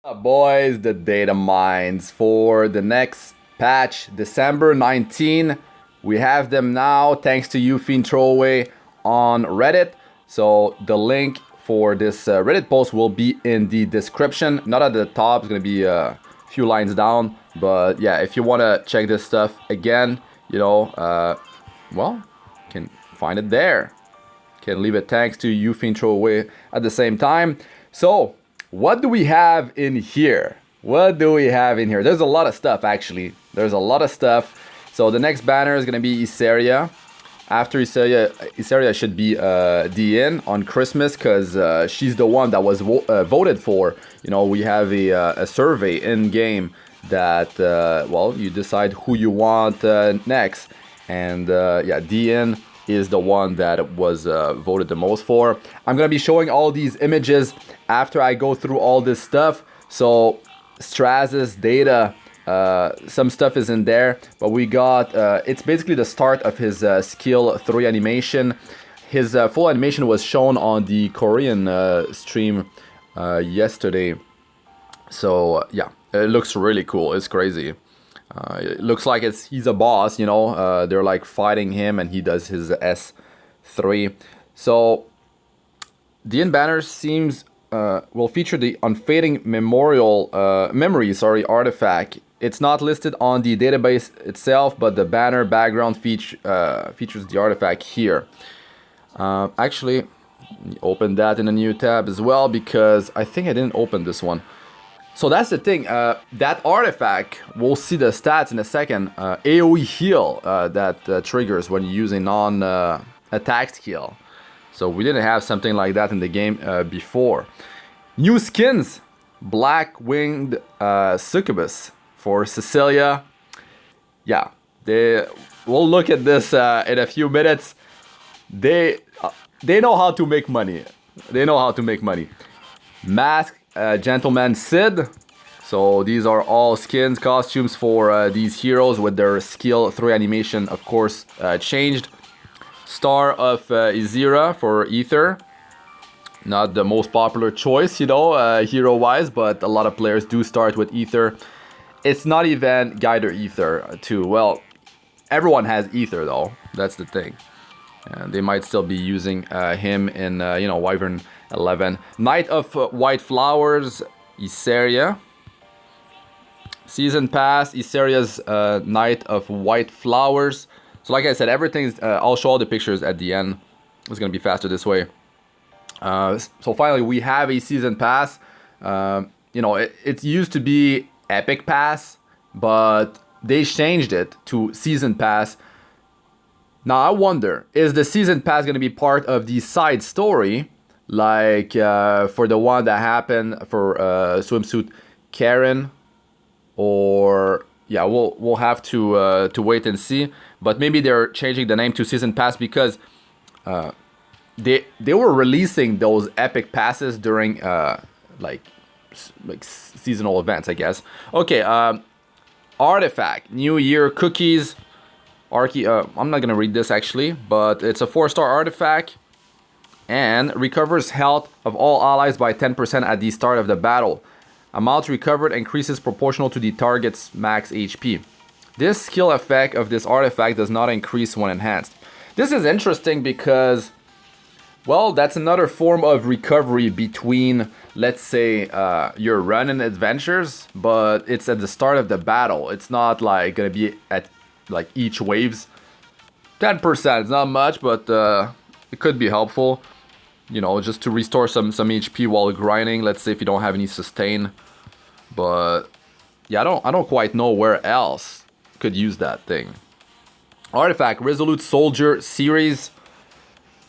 Boys, the data mines for the next patch, December 19. We have them now thanks to YufineThrowaway on Reddit. So the link for this Reddit post will be in the description. Not at the top, it's going to be a few lines down. But yeah, if you want to check this stuff again, well, you can find it there. Can leave it thanks to YufineThrowaway at the same time. So, what do we have in here? There's a lot of stuff, actually. There's a lot of stuff. So the next banner is going to be Iseria. After Iseria should be Diene on Christmas, because she's the one that was voted for. We have a survey in-game that, you decide who you want next. And yeah, Diene is the one that was voted the most for. I'm going to be showing all these images after I go through all this stuff. So Straze's data, some stuff is in there, but we got, it's basically the start of his skill 3 animation. His full animation was shown on the Korean stream yesterday. So yeah, it looks really cool. It's crazy. It looks like he's a boss, they're like fighting him and he does his S3. So the banner seems will feature the Unfading memory artifact. It's not listed on the database itself, but the banner background features the artifact here. Actually, open that in a new tab as well, because I think I didn't open this one. So that's the thing, that artifact, we'll see the stats in a second, AoE heal that triggers when you use a non-attack skill. So we didn't have something like that in the game before. New skins, Black Winged Succubus for Cecilia. Yeah, we'll look at this in a few minutes. They know how to make money. Mask Gentleman Cidd. So these are all skins, costumes for these heroes with their skill 3 animation, of course, changed. Star of Ezera for Aither. Not the most popular choice, hero-wise, but a lot of players do start with Aither. It's not even Guider Aither, too. Well, everyone has Aither, though. That's the thing. And they might still be using him in, Wyvern 11. Knight of White Flowers, Iseria. Season Pass, Iseria's Knight of White Flowers. So like I said, everything's, I'll show all the pictures at the end. It's going to be faster this way. So finally, we have a Season Pass. It used to be Epic Pass, but they changed it to Season Pass. Now I wonder, is the Season Pass going to be part of the side story? Like for the one that happened for Swimsuit Karen, or yeah, we'll have to wait and see. But maybe they're changing the name to Season Pass because they were releasing those epic passes during like seasonal events, I guess. Okay, artifact, New Year cookies. I'm not gonna read this actually, but it's a 4-star artifact. And recovers health of all allies by 10% at the start of the battle. Amount recovered increases proportional to the target's max HP. This skill effect of this artifact does not increase when enhanced. This is interesting because, well, that's another form of recovery between, let's say, your running adventures, but it's at the start of the battle. It's not like gonna be at like each waves. 10%, it's not much, but it could be helpful. Just to restore some HP while grinding. Let's say if you don't have any sustain. But yeah, I don't quite know where else could use that thing. Artifact, Resolute Soldier series.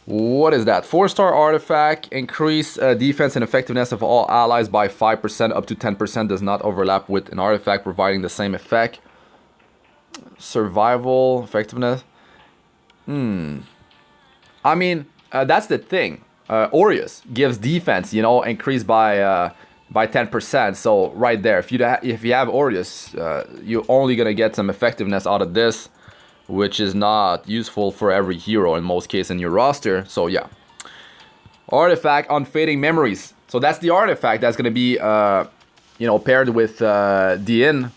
What is that? 4-star artifact. Increase defense and effectiveness of all allies by 5% up to 10%. Does not overlap with an artifact providing the same effect. Survival, effectiveness. I mean, that's the thing. Aureus gives defense, increased by 10%. So right there, if you have Aureus, you're only gonna get some effectiveness out of this, which is not useful for every hero in most cases in your roster. So yeah, artifact Unfading Memories. So that's the artifact that's gonna be you know, paired with Diene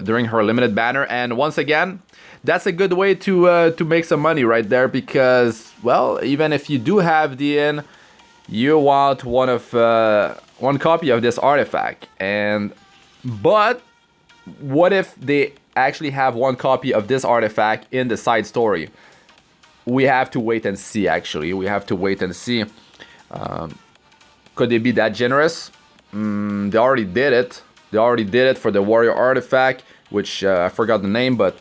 during her limited banner. And once again, that's a good way to make some money right there, because, well, even if you do have Diene, you want one copy of this artifact. But what if they actually have one copy of this artifact in the side story? We have to wait and see, actually. We have to wait and see. Could they be that generous? They already did it. They already did it for the warrior artifact, which I forgot the name, but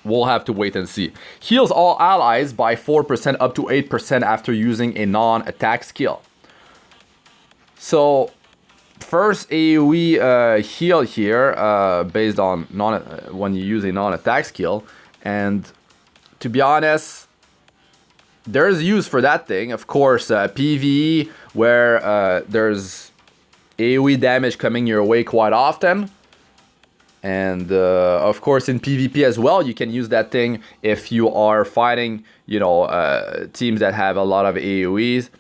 we'll have to wait and see. Heals all allies by 4% up to 8% after using a non-attack skill. So first AoE heal here based on when you use a non-attack skill, and to be honest, there's use for that thing. Of course, PvE, where there's AoE damage coming your way quite often. And of course, in PvP as well, you can use that thing if you are fighting, you know, teams that have a lot of AoEs.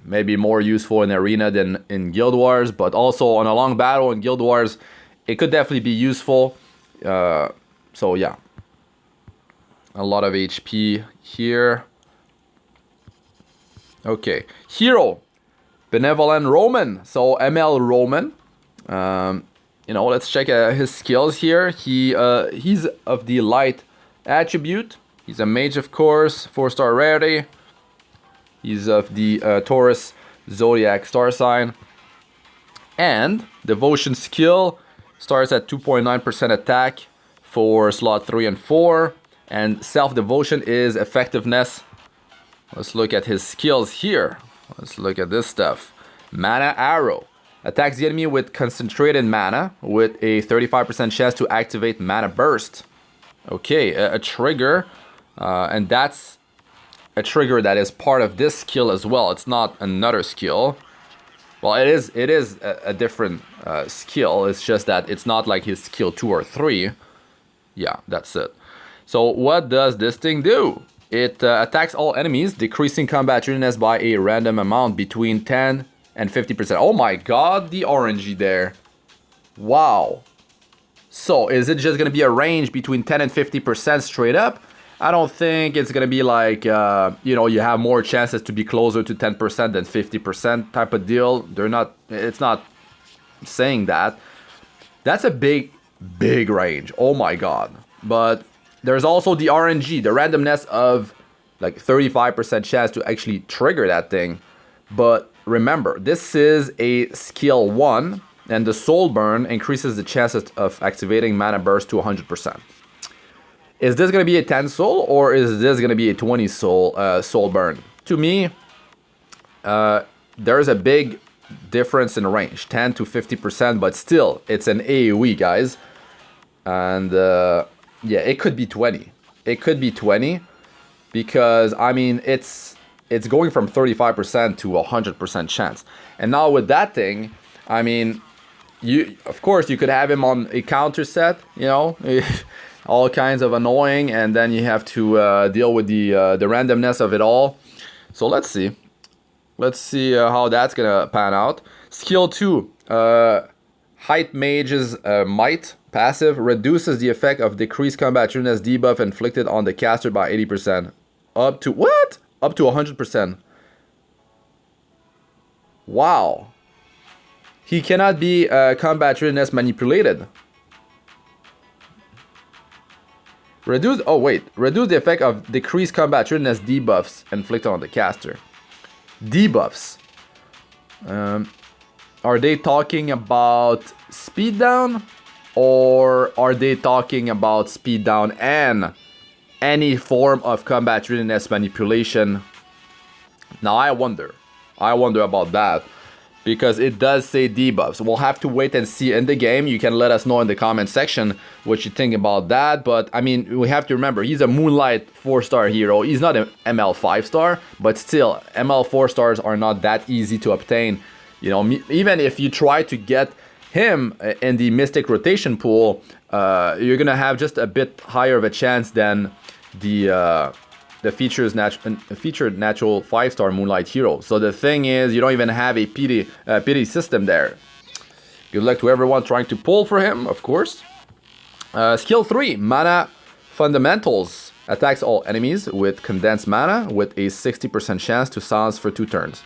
Maybe more useful in Arena than in Guild Wars, but also on a long battle in Guild Wars, it could definitely be useful. So yeah, a lot of HP here. Okay, hero, Benevolent Romann. So ML Romann. You know, let's check his skills here. He's of the light attribute. He's a mage, of course, 4-star rarity. He's of the Taurus zodiac star sign. And devotion skill starts at 2.9% attack for slot 3 and 4. And self-devotion is effectiveness. Let's look at his skills here. Let's look at this stuff. Mana Arrow. Attacks the enemy with concentrated mana with a 35% chance to activate Mana Burst. Okay, a trigger. And that's a trigger that is part of this skill as well. It's not another skill. Well, it is a different skill. It's just that it's not like his skill 2 or 3. Yeah, that's it. So what does this thing do? It attacks all enemies, decreasing combat readiness by a random amount between 10 and 50%. Oh my god, the orangey there. Wow. So is it just going to be a range between 10 and 50% straight up? I don't think it's going to be like, you know, you have more chances to be closer to 10% than 50% type of deal. It's not saying that. That's a big range. Oh my god. But there's also the RNG, the randomness of like 35% chance to actually trigger that thing. But remember, this is a skill 1, and the soul burn increases the chances of activating Mana Burst to 100%. Is this going to be a 10 soul, or is this going to be a 20 soul burn? To me, there's a big difference in range, 10 to 50%, but still, it's an AoE, guys. And yeah, it could be 20. It could be 20, because, I mean, it's going from 35% to 100% chance. And now with that thing, I mean, of course, you could have him on a counter set, you know, all kinds of annoying, and then you have to deal with the randomness of it all. So let's see. Let's see how that's gonna pan out. Skill 2, Height Mage's Might passive reduces the effect of decreased combat readiness debuff inflicted on the caster by 80%. Up to what? Up to 100%. Wow. He cannot be combat readiness manipulated. Reduce the effect of decreased combat readiness debuffs inflicted on the caster. Debuffs. Are they talking about speed down? Or are they talking about speed down and any form of combat readiness manipulation? Now I wonder about that, because it does say debuffs. We'll have to wait and see in the game. You can let us know in the comment section what you think about that. But I mean, we have to remember, he's a Moonlight 4-star hero. He's not an ML 5-star, but still, ML 4-stars are not that easy to obtain. You know, even if you try to get him in the Mystic rotation pool, you're gonna have just a bit higher of a chance than the featured natural 5-star Moonlight hero. So the thing is, you don't even have a pity system there. Good luck to everyone trying to pull for him, of course. Skill 3, Mana Fundamentals. Attacks all enemies with condensed mana with a 60% chance to silence for 2 turns.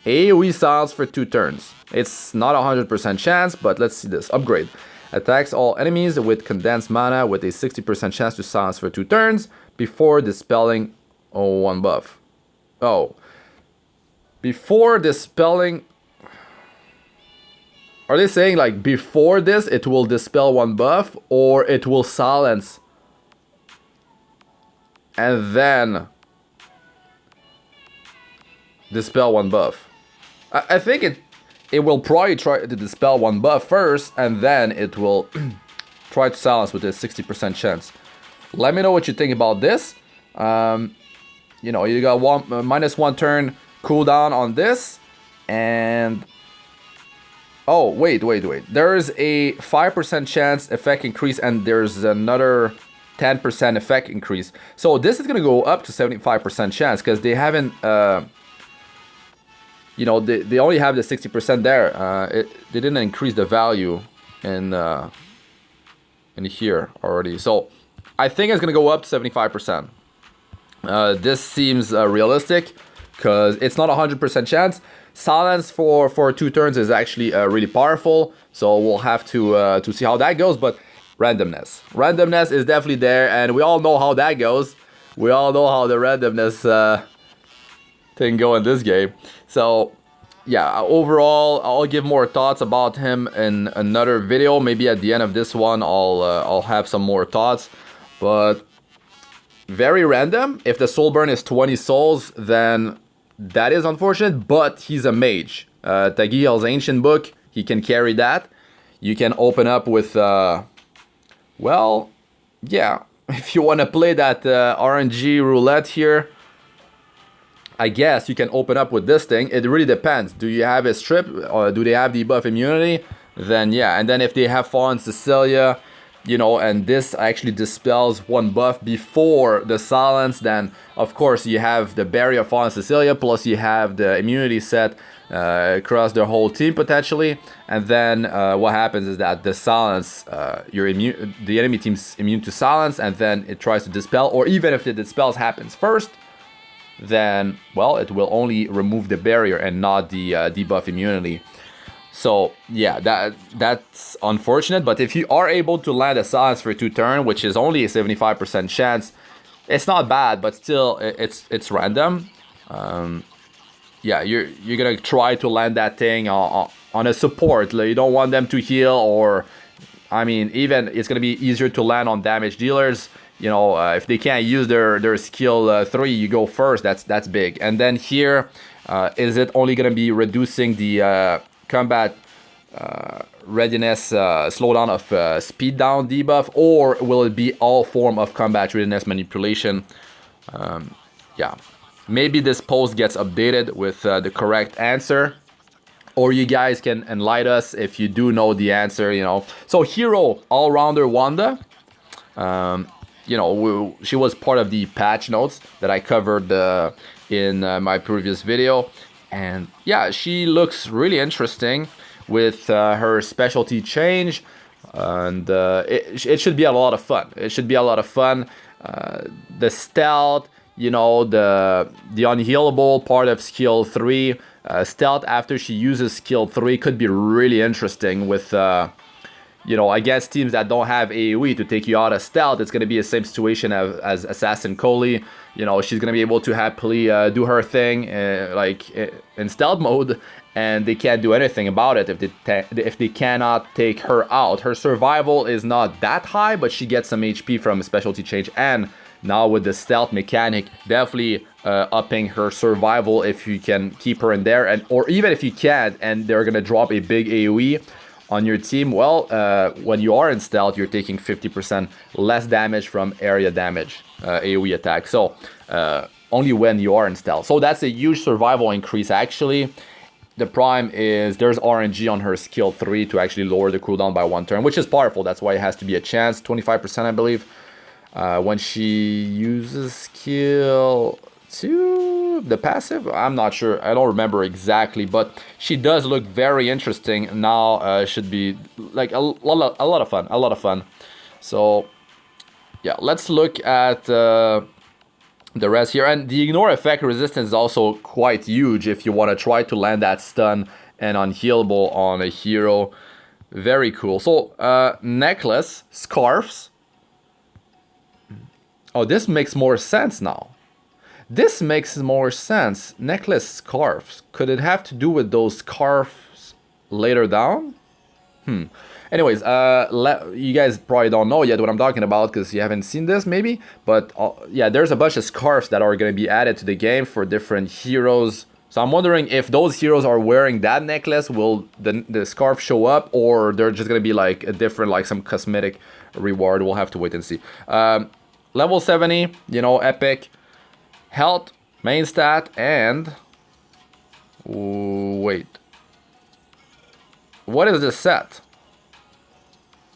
AoE silence for 2 turns. It's not a 100% chance, but let's see this. Upgrade. Attacks all enemies with condensed mana with a 60% chance to silence for 2 turns before dispelling 1 buff. Oh. Before dispelling... Are they saying like before this it will dispel 1 buff or it will silence and then dispel 1 buff? I think it will probably try to dispel 1 buff first and then it will try to silence with a 60% chance. Let me know what you think about this. You know, you got -1 turn cooldown on this, and oh, wait. There is a 5% chance effect increase, and there's another 10% effect increase. So this is going to go up to 75% chance, because they haven't, you know, they only have the 60% there. They didn't increase the value in here already. So I think it's going to go up to 75%. This seems realistic, because it's not a 100% chance. Silence for 2 turns is actually really powerful, so we'll have to see how that goes. But randomness is definitely there, and we all know how that goes. We all know how the randomness thing go in this game. So yeah, overall, I'll give more thoughts about him in another video. Maybe at the end of this one, I'll have some more thoughts. But very random. If the soul burn is 20 souls, then that is unfortunate, but he's a mage. Tagiel's Ancient Book, he can carry that. You can open up with, well, yeah, if you want to play that RNG roulette here, I guess you can open up with this thing. It really depends. Do you have a strip, or do they have debuff immunity? Then yeah, and then if they have Fallen Cecilia, you know, and this actually dispels 1 buff before the silence, then of course you have the barrier of Fallen Cecilia, plus you have the immunity set across the whole team potentially, and then what happens is that the silence, the enemy team's immune to silence, and then it tries to dispel, or even if the dispels happens first, then well, it will only remove the barrier and not the debuff immunity. So yeah, that's unfortunate, but if you are able to land a silence for 2 turns, which is only a 75% chance, it's not bad, but still it's random. Yeah, you're gonna try to land that thing on a support. Like, you don't want them to heal, or I mean, even it's gonna be easier to land on damage dealers. You know, if they can't use their skill 3, you go first. That's big. And then here, is it only gonna be reducing the combat readiness slowdown of speed down debuff, or will it be all form of combat readiness manipulation? Yeah, maybe this post gets updated with the correct answer, or you guys can enlighten us if you do know the answer, you know. So hero all-rounder Wanda, you know, she was part of the patch notes that I covered in my previous video, and yeah, she looks really interesting with her specialty change, and it should be a lot of fun. It should be a lot of fun. The stealth, you know, the unhealable part of skill 3, stealth after she uses skill 3 could be really interesting with, you know, against teams that don't have AoE to take you out of stealth. It's going to be the same situation as Assassin Coley. You know, she's going to be able to happily do her thing like in stealth mode, and they can't do anything about it if they cannot take her out. Her survival is not that high, but she gets some HP from a specialty change, and now with the stealth mechanic, definitely upping her survival if you can keep her in there, and or even if you can't and they're gonna drop a big AoE on your team, well, when you are in stealth, you're taking 50% less damage from area damage AoE attack. So only when you are in stealth. So that's a huge survival increase actually. The prime is there's RNG on her skill 3 to actually lower the cooldown by 1 turn, which is powerful. That's why it has to be a chance, 25% I believe. When she uses skill 2, the passive? I'm not sure. I don't remember exactly, but she does look very interesting now. Should be like a lot of fun. A lot of fun. So yeah, let's look at the rest here. And the ignore effect resistance is also quite huge if you want to try to land that stun and unhealable on a hero. Very cool. So necklace, scarves. Oh, this makes more sense now. This makes more sense. Necklace, scarves. Could it have to do with those scarves later down? Anyways, you guys probably don't know yet what I'm talking about because you haven't seen this maybe. But yeah, there's a bunch of scarves that are going to be added to the game for different heroes. So I'm wondering if those heroes are wearing that necklace, will the scarf show up, or they're just going to be like a different, like some cosmetic reward. We'll have to wait and see. Level 70, you know, epic. Health, main stat, and... wait. What is this set?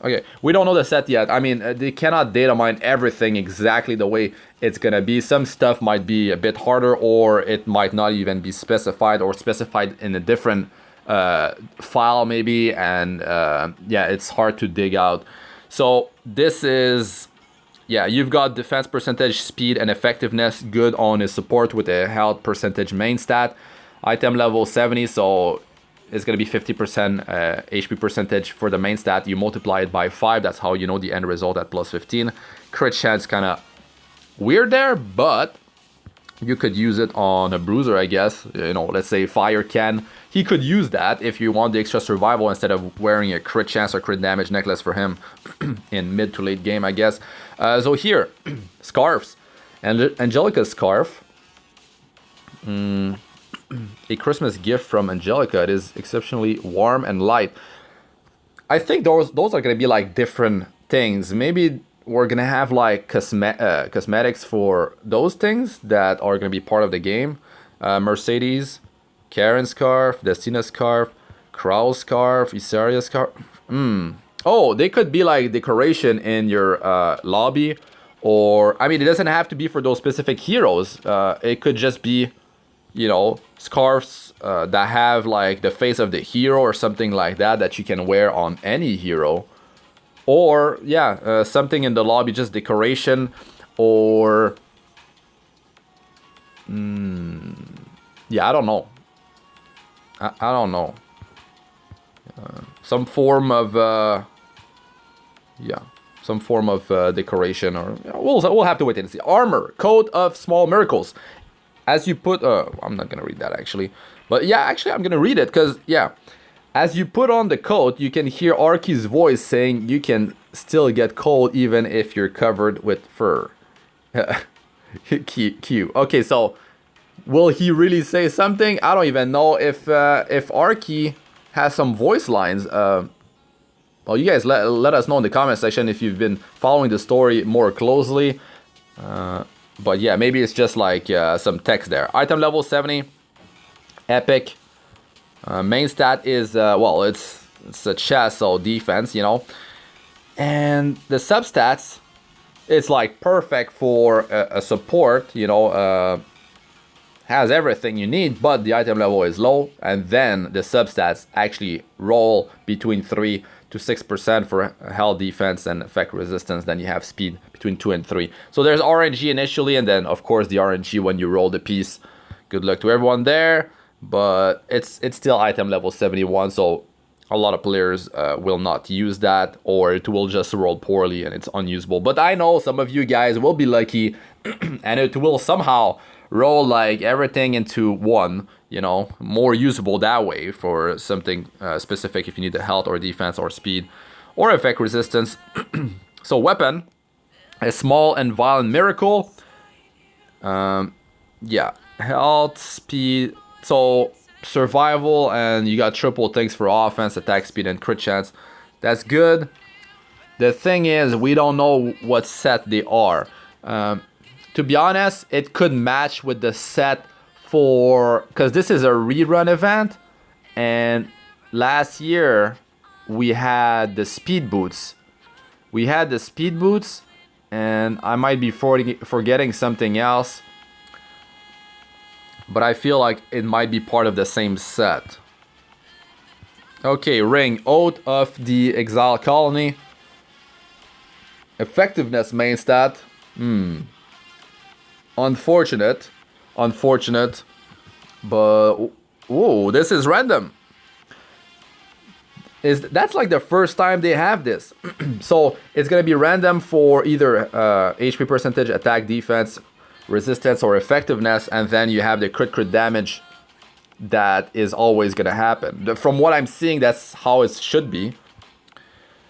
Okay, we don't know the set yet. I mean, they cannot data mine everything exactly the way it's gonna be. Some stuff might be a bit harder, or it might not even be specified, or specified in a different file maybe, and yeah, it's hard to dig out. So this is... yeah, you've got defense percentage, speed, and effectiveness good on his support with a health percentage main stat. Item level 70, so it's going to be 50% HP percentage for the main stat. You multiply it by 5, that's how you know the end result at plus 15. Crit chance kind of weird there, but you could use it on a bruiser, I guess. You know, let's say Fire Can. He could use that if you want the extra survival instead of wearing a crit chance or crit damage necklace for him in mid to late game, I guess. So here, scarves. And Angelica's scarf. A Christmas gift from Angelica. It is exceptionally warm and light. I think those are going to be like different things. Maybe we're going to have like cosmetics for those things that are going to be part of the game. Mercedes, Karen scarf, Destina scarf, Crow scarf, Iseria scarf. Oh, they could be like decoration in your lobby. Or, I mean, it doesn't have to be for those specific heroes. It could just be, you know, scarves that have like the face of the hero or something like that you can wear on any hero. Or, yeah, something in the lobby, just decoration. Or, yeah, I don't know. I don't know. Some form of, yeah, some form of decoration, or you know, we'll have to wait and see. Armor, Code of Small Miracles. As you put, I'm not gonna read that actually, but yeah, actually I'm gonna read it because yeah, as you put on the coat, you can hear Arky's voice saying you can still get cold even if you're covered with fur. Cute. Okay, so will he really say something? I don't even know if Arky has some voice lines. Well, you guys let us know in the comment section if you've been following the story more closely. But yeah, maybe it's just like some text there. Item level 70, epic. Main stat is well, it's a chest, so defense, you know. And the substats, it's like perfect for a support, you know. Has everything you need, but the item level is low, and then the substats actually roll between 3 to 6% for health, defense, and effect resistance. Then you have speed between 2 and 3. So there's RNG initially, and then of course the RNG when you roll the piece. Good luck to everyone there, but it's still item level 71, so a lot of players will not use that, or it will just roll poorly and it's unusable. But I know some of you guys will be lucky and it will somehow roll like everything into one, you know, more usable that way for something specific if you need the health or defense or speed or effect resistance. So weapon, a small and violent miracle. Yeah, health, speed, so survival, and you got triple things for offense, attack speed, and crit chance. That's good. The thing is, we don't know what set they are. To be honest, it could match with the set for... because this is a rerun event, and last year we had the speed boots. And I might be forgetting something else. but I feel like it might be part of the same set. Okay, ring. Oath of the Exile Colony. Effectiveness main stat. Unfortunate. Unfortunate. But... Ooh, this is random. That's like the first time they have this. So it's gonna be random for either HP percentage, attack, defense, resistance, or effectiveness, and then you have the crit damage that is always gonna happen. From what I'm seeing, that's how it should be.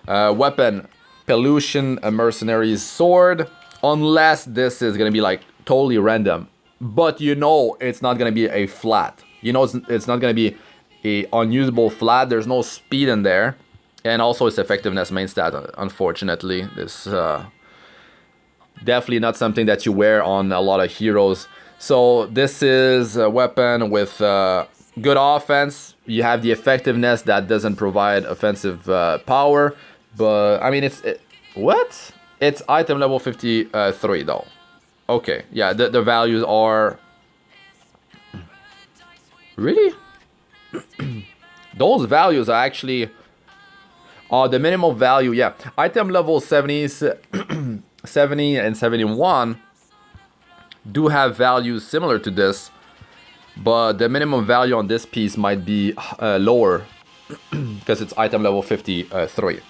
Weapon, Pollution, a Mercenary's Sword, unless this is gonna be like totally random. But you know it's not gonna be a flat. You know it's not gonna be a unusable flat. There's no speed in there, and also its effectiveness main stat. Unfortunately, this definitely not something that you wear on a lot of heroes. So this is a weapon with good offense. You have the effectiveness that doesn't provide offensive power, but I mean what? It's item level 53 though. Okay, yeah, the values are really. Those values are actually the minimum value. Yeah, item level 70 and 71 do have values similar to this, but the minimum value on this piece might be lower because it's item level 53.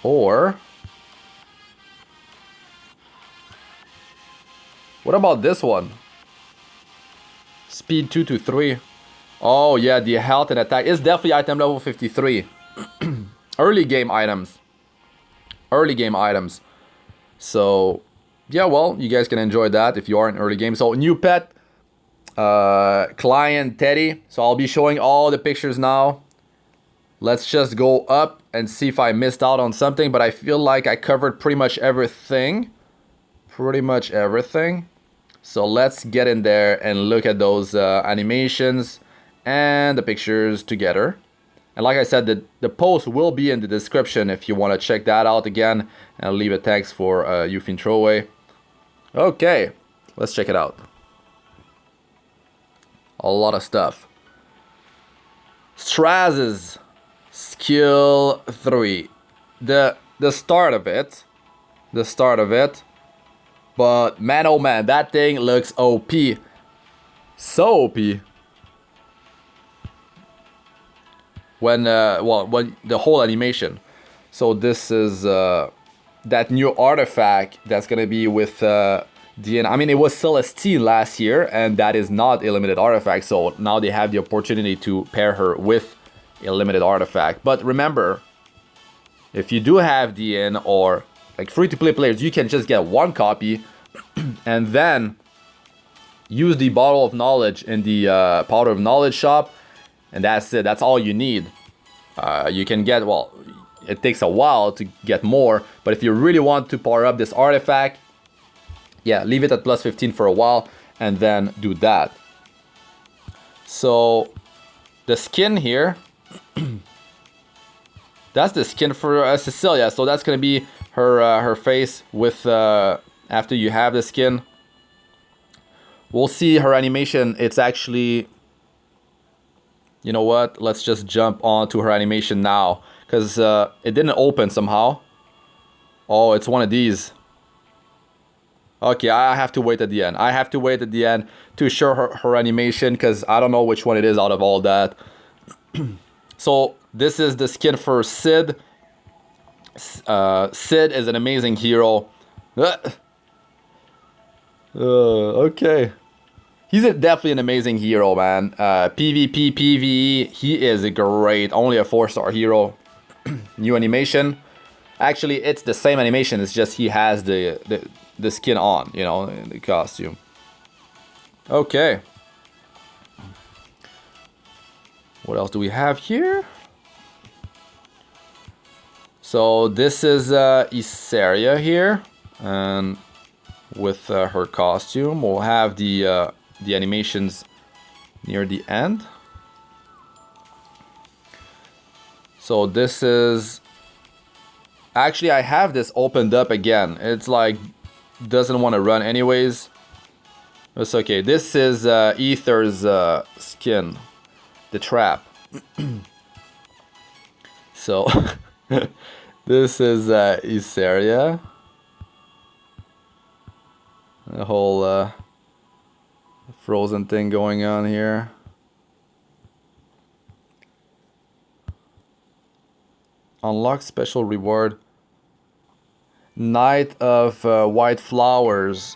Or what about this one? Speed 2 to 3. Oh yeah, the health and attack is definitely item level 53. Early game items. Early game items. So yeah, well, you guys can enjoy that if you are in early game. So new pet, client Teddy. So I'll be showing all the pictures now. Let's just go up and see if I missed out on something, but I feel like I covered pretty much everything. Pretty much everything. So let's get in there and look at those animations and the pictures together. And like I said, the post will be in the description if you want to check that out again. And I'll leave a text for YufineThrowaway. Okay, let's check it out. A lot of stuff. Straze's skill 3. The start of it. The start of it. But man, oh man, that thing looks OP. So OP. When the whole animation. So this is that new artifact that's gonna be with Diene. I mean, it was Celestine last year, and that is not a limited artifact. So now they have the opportunity to pair her with a limited artifact. But remember, if you do have Diene or like free-to-play players, you can just get one copy and then use the bottle of knowledge in the powder of knowledge shop, and that's it. That's all you need. You can get, well, it takes a while to get more, but if you really want to power up this artifact, yeah, leave it at plus 15 for a while and then do that. So the skin here, that's the skin for Cecilia. So that's gonna be her face with after you have the skin. We'll see her animation. It's actually, you know what? Let's just jump on to her animation now, because it didn't open somehow. Oh, it's one of these. Okay, I have to wait at the end. I have to wait at the end to show her animation, because I don't know which one it is out of all that. So this is the skin for Cidd. Cidd is an amazing hero. Okay. He's definitely an amazing hero, man. PvP, PvE, he is great. Only a 4-star hero. New animation. Actually, it's the same animation. It's just he has the skin on, you know, the costume. Okay. What else do we have here? So this is Iseria here, and with her costume, we'll have the animations near the end. So this is, actually I have this opened up again. It's like doesn't want to run anyways. It's okay. This is Aither's skin, the trap. So this is Iseria. The whole frozen thing going on here. Unlock special reward. Night of White Flowers.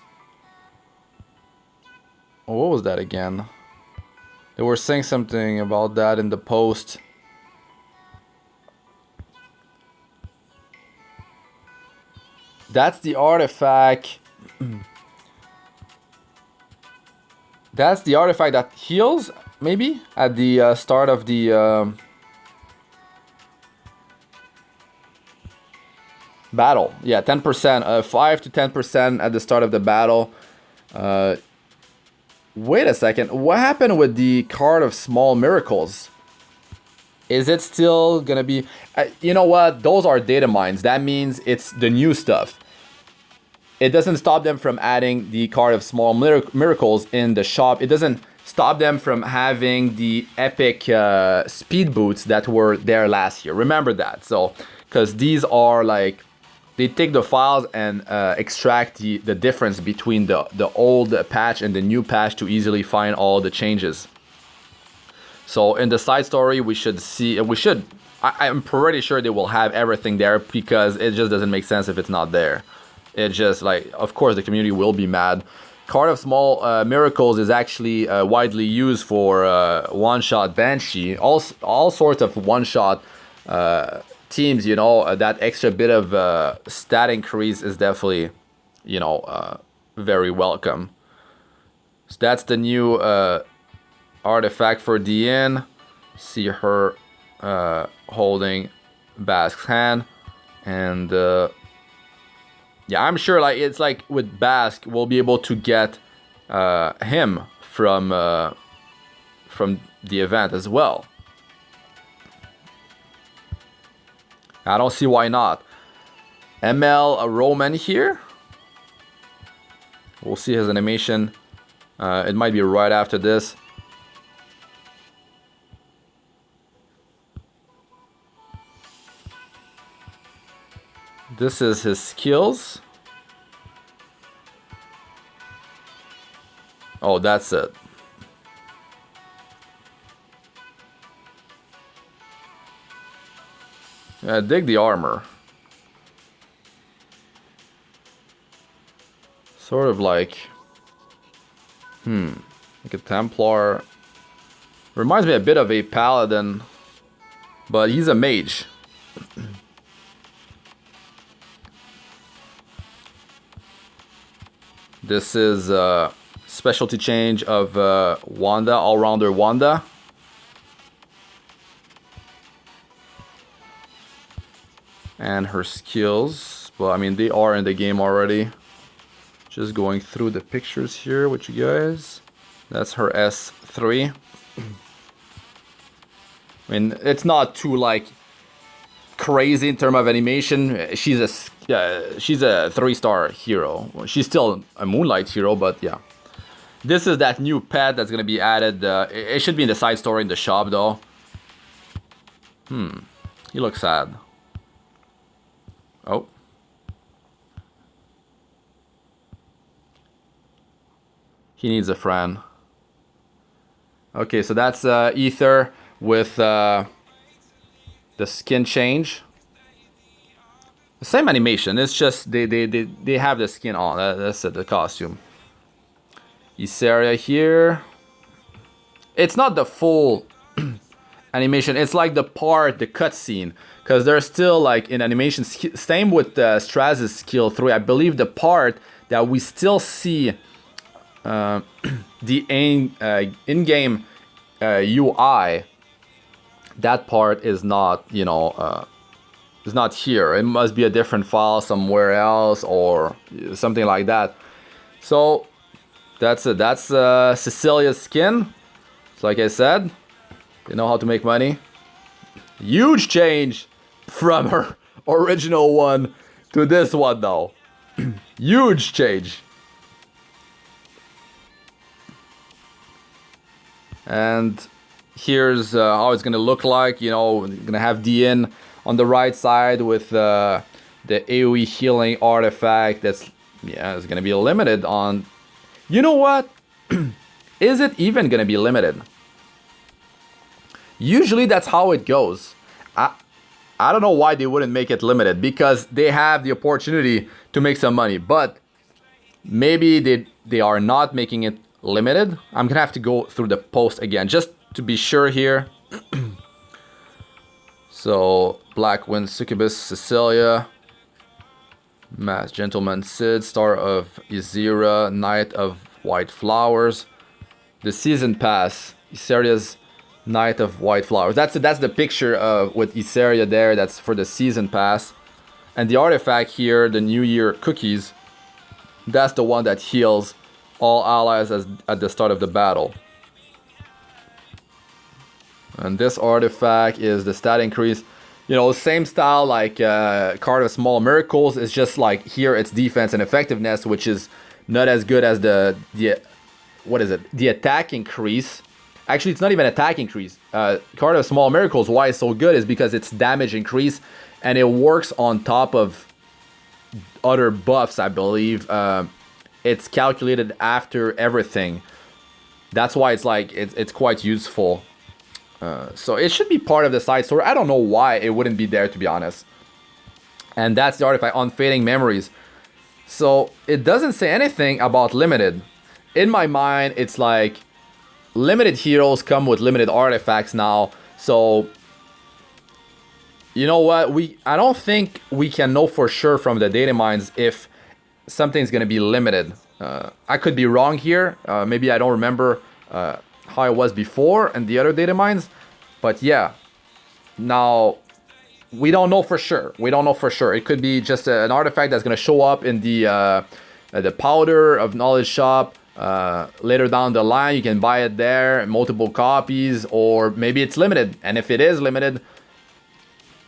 What was that again? They were saying something about that in the post. That's the artifact. That's the artifact that heals, maybe? At the start of the battle. Yeah, 10%. 5 to 10% at the start of the battle. Wait a second. What happened with the card of small miracles? Is it still gonna be... you know what? Those are data mines. That means it's the new stuff. It doesn't stop them from adding the card of small miracles in the shop. It doesn't stop them from having the epic speed boots that were there last year. Remember that. So, because these are like... They take the files and extract the difference between the old patch and the new patch to easily find all the changes. So in the side story, we should see... I'm pretty sure they will have everything there, because it just doesn't make sense if it's not there. It's just like, of course, the community will be mad. Card of Small Miracles is actually widely used for one-shot Banshee. All sorts of one-shot teams, you know, that extra bit of stat increase is definitely, you know, very welcome. So that's the new artifact for Diene. See her holding Basque's hand. And yeah, I'm sure like it's like with Basque, we'll be able to get him from the event as well. I don't see why not. ML Romann here. We'll see his animation. It might be right after this. This is his skills. Oh, that's it. I dig the armor. Sort of like a Templar. Reminds me a bit of a Paladin, but he's a mage. This is a specialty change of Wanda, all-rounder Wanda. And her skills, well, I mean, they are in the game already. Just going through the pictures here with you guys. That's her S3. I mean, it's not too, like, crazy in terms of animation. She's a 3-star hero. Well, she's still a Moonlight hero, but yeah. This is that new pet that's gonna be added. It should be in the side story in the shop, though. He looks sad. Oh. He needs a friend. Okay, so that's Aither with the skin change. The same animation, it's just they have the skin on. That's it, the costume. Iseria here. It's not the full animation, it's like the cutscene. Because they're still like in animation. Same with Straze's skill 3. I believe the part that we still see the in-game UI, that part is not, you know, is not here. It must be a different file somewhere else or something like that. So that's it. That's Cecilia's skin. So like I said, they know how to make money. Huge change from her original one to this one, though. Huge change. And here's how it's gonna look like. You know, we're gonna have Diene on the right side with the AoE healing artifact. That's, yeah, it's gonna be limited on. You know what? Is it even gonna be limited? Usually that's how it goes. I don't know why they wouldn't make it limited, because they have the opportunity to make some money, but maybe they are not making it limited. I'm gonna have to go through the post again just to be sure here. So Black Wind, Succubus, Cecilia, Mass Gentleman Cidd, Star of Ezera, Knight of White Flowers, the Season Pass, Iseria's Knight of White Flowers. That's the picture with Iseria there. That's for the Season Pass. And the artifact here, the New Year cookies, that's the one that heals all allies at the start of the battle. And this artifact is the stat increase. You know, same style like Card of Small Miracles. It's just like here it's defense and effectiveness, which is not as good as the what is it? The attack increase. Actually, it's not even attack increase. Card of Small Miracles, why it's so good is because it's damage increase, and it works on top of other buffs, I believe. It's calculated after everything. That's why it's like it's quite useful. So it should be part of the side story. I don't know why it wouldn't be there, to be honest. And that's the artifact, Unfading Memories. So it doesn't say anything about limited. In my mind, it's like limited heroes come with limited artifacts now. So you know what? I don't think we can know for sure from the data mines if something's gonna be limited. I could be wrong here. Maybe I don't remember how it was before and the other data mines. But yeah, now we don't know for sure. We don't know for sure. It could be just an artifact that's gonna show up in the Powder of Knowledge shop. Later down the line, you can buy it there, multiple copies, or maybe it's limited. And if it is limited,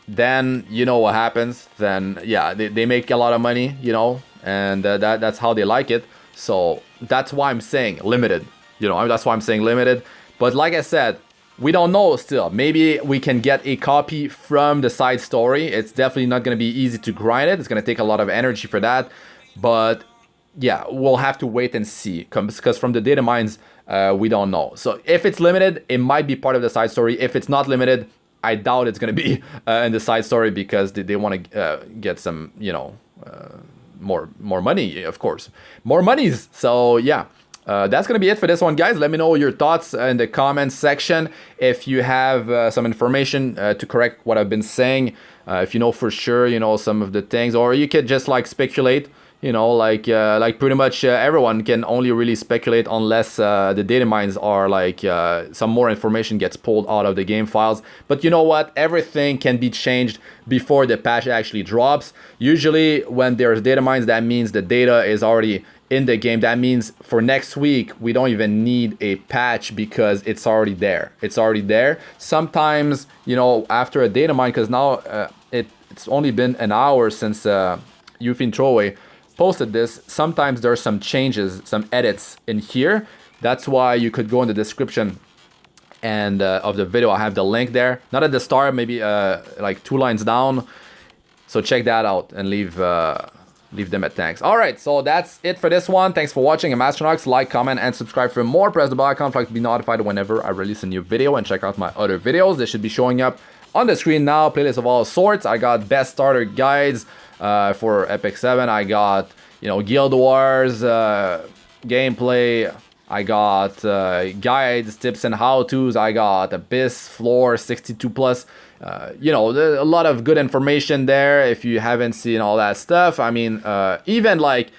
then you know what happens. Then yeah, they make a lot of money, you know, and that's how they like it. So that's why I'm saying limited. You know, that's why I'm saying limited. But like I said, we don't know still. Maybe we can get a copy from the side story. It's definitely not going to be easy to grind it. It's going to take a lot of energy for that. But yeah, we'll have to wait and see, because from the data mines, we don't know. So if it's limited, it might be part of the side story. If it's not limited, I doubt it's going to be in the side story, because they want to get some, you know, more money, of course. More monies. So yeah. That's going to be it for this one, guys. Let me know your thoughts in the comments section. If you have some information to correct what I've been saying, if you know for sure, you know, some of the things, or you could just like speculate, you know, like pretty much everyone can only really speculate unless the data mines are like some more information gets pulled out of the game files. But you know what? Everything can be changed before the patch actually drops. Usually when there's data mines, that means the data is already in the game. That means for next week we don't even need a patch, because it's already there. It's already there. Sometimes, you know, after a data mine, because now it's only been an hour since YufineThrowaway posted this, sometimes there's some changes, some edits in here. That's why you could go in the description and of the video. I have the link there, not at the start, maybe like 2 lines down. So check that out and leave them at thanks. All right, so that's it for this one. Thanks for watching. I'm Astranox. Like, comment, and subscribe for more. Press the bell icon to be notified whenever I release a new video, and check out my other videos. They should be showing up on the screen now. Playlist of all sorts. I got best starter guides for Epic 7. I got, you know, Guild Wars gameplay. I got guides, tips, and how-tos. I got Abyss, Floor, 62 plus. You know, a lot of good information there if you haven't seen all that stuff. I mean, even like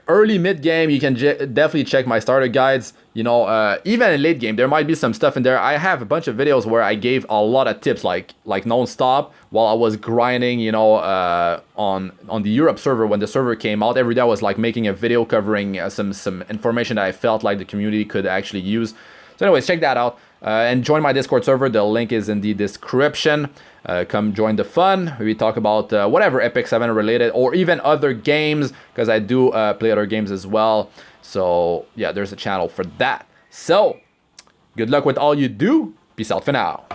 early mid game, you can definitely check my starter guides. You know, even in late game, there might be some stuff in there. I have a bunch of videos where I gave a lot of tips, like non-stop while I was grinding, you know, on the Europe server. When the server came out, every day I was like making a video covering some information that I felt like the community could actually use. So anyways, check that out. And join my Discord server. The link is in the description. Come join the fun. We talk about whatever Epic 7 related, or even other games, because I do play other games as well. So yeah, there's a channel for that. So Good luck with all you do. Peace out for now.